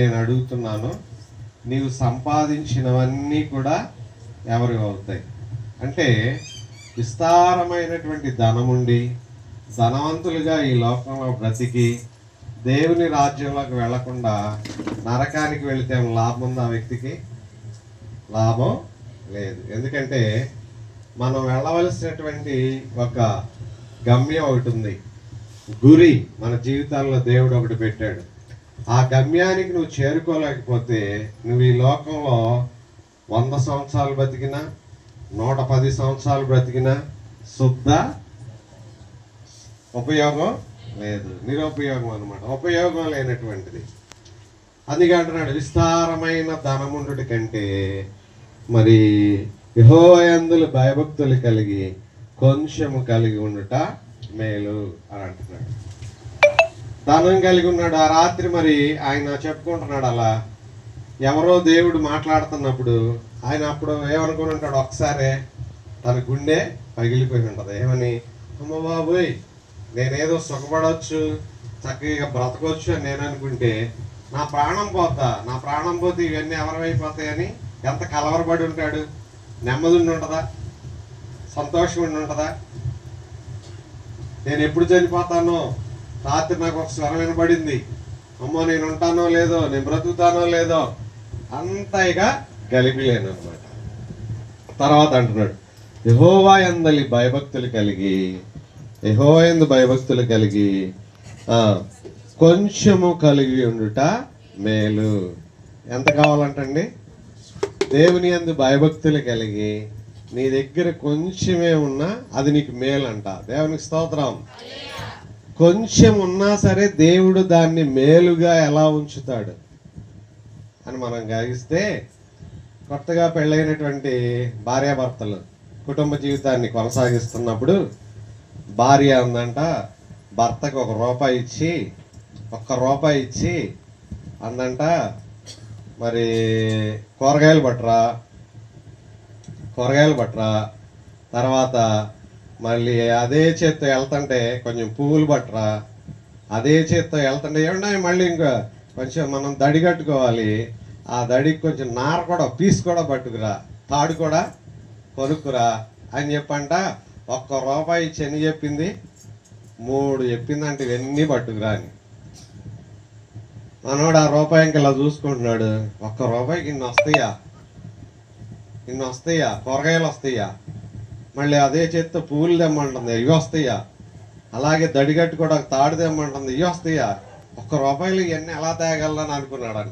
నేను అడుగుతున్నాను, నీవు సంపాదించినవన్నీ కూడా ఎవరు అవుతాయి అంటే విస్తారమైనటువంటి ధనముండి ధనవంతులుగా ఈ లోకంలో బ్రతికి దేవుని రాజ్యంలోకి వెళ్లకుండా నరకానికి వెళితే లాభం ఉందా? ఆ వ్యక్తికి లాభం లేదు. ఎందుకంటే మనం వెళ్ళవలసినటువంటి ఒక గమ్యం ఒకటి ఉంది, గురి మన జీవితాల్లో దేవుడు ఒకటి పెట్టాడు. ఆ గమ్యానికి నువ్వు చేరుకోలేకపోతే నువ్వు ఈ లోకంలో 100 సంవత్సరాలు బ్రతికినా 110 సంవత్సరాలు బ్రతికినా శుద్ధ ఉపయోగం లేదు, నిరుపయోగం అనమాట, ఉపయోగం లేనటువంటిది. అందుకే అంటున్నాడు, విస్తారమైన ధనముండుటి కంటే మరి యెహోవాయందు భయభక్తులు కలిగి కొంచెము కలిగి ఉండుట మేలు అని అంటున్నాడు. ధనం కలిగి ఉన్నాడు. ఆ రాత్రి మరి ఆయన చెప్పుకుంటున్నాడు, అలా ఎవరో దేవుడు మాట్లాడుతున్నప్పుడు ఆయన అప్పుడు ఏమనుకుని ఉంటాడు, ఒకసారి తన గుండె పగిలిపోయి ఉంటుంది. ఏమని, అమ్మ బాబోయ్, నేనేదో సుఖపడవచ్చు, చక్కగా బ్రతకొచ్చు అని నేను అనుకుంటే నా ప్రాణం పోతే ఇవన్నీ ఎవరైపోతాయని ఎంత కలవరపడి ఉంటాడు. నెమ్మది ఉండి ఉంటుందా? సంతోషం ఉండి ఉంటుందా? నేను ఎప్పుడు చనిపోతానో, రాత్రి నాకు ఒక స్వరం వినబడింది, అమ్మో నేను ఉంటానో లేదో, నేను బ్రతుకుతానో లేదో, అంతగా గలిపిలేను అనమాట. తర్వాత అంటున్నాడు, యెహోవాయందు భయభక్తులు కలిగి కొంచెము కలిగి ఉండుట మేలు. ఎంత కావాలంటండి? దేవుని యందు భయభక్తులు కలిగి నీ దగ్గర కొంచెమే ఉన్నా అది నీకు మేలు అంట. దేవునికి స్తోత్రం. కొంచెం ఉన్నా సరే దేవుడు దాన్ని మేలుగా ఎలా ఉంచుతాడు అని మనం గ్రహిస్తే, కొత్తగా పెళ్ళైనటువంటి భార్యాభర్తలు కుటుంబ జీవితాన్ని కొనసాగిస్తున్నప్పుడు భార్య అందంట భర్తకు ఒక్క రూపాయి ఇచ్చి అందంట, మరి కూరగాయలు పట్టరా, తర్వాత మళ్ళీ అదే చేత్తో వెళ్తుంటే కొంచెం పువ్వులు పట్టరా, అదే చేత్తో వెళ్తుంటే ఏమన్నా మళ్ళీ ఇంకా కొంచెం మనం దడి కట్టుకోవాలి, ఆ దడికి కొంచెం నార కూడా పీస్ కూడా పట్టుకురా, తాడు కూడా కొనుక్కురా అని చెప్పంట. ఒక్క రూపాయి ఇచ్చి ఎన్ని చెప్పింది? 3 చెప్పిందంటే ఇవన్నీ పట్టుకురా అని. మనోడు ఆ రూపాయి ఇంకా ఇలా చూసుకుంటున్నాడు, ఒక్క రూపాయికి ఇన్ని వస్తాయా, కూరగాయలు వస్తాయా, మళ్ళీ అదే చేత్తో పువ్వులు తెమ్మంటుంది, ఇవి వస్తాయా, అలాగే దడిగట్టు కూడా తాడు తెమ్మంటుంది, ఇవి వస్తాయా, ఒక్క రూపాయలు ఇవన్నీ ఎలా తేగలరని అనుకున్నాడంట.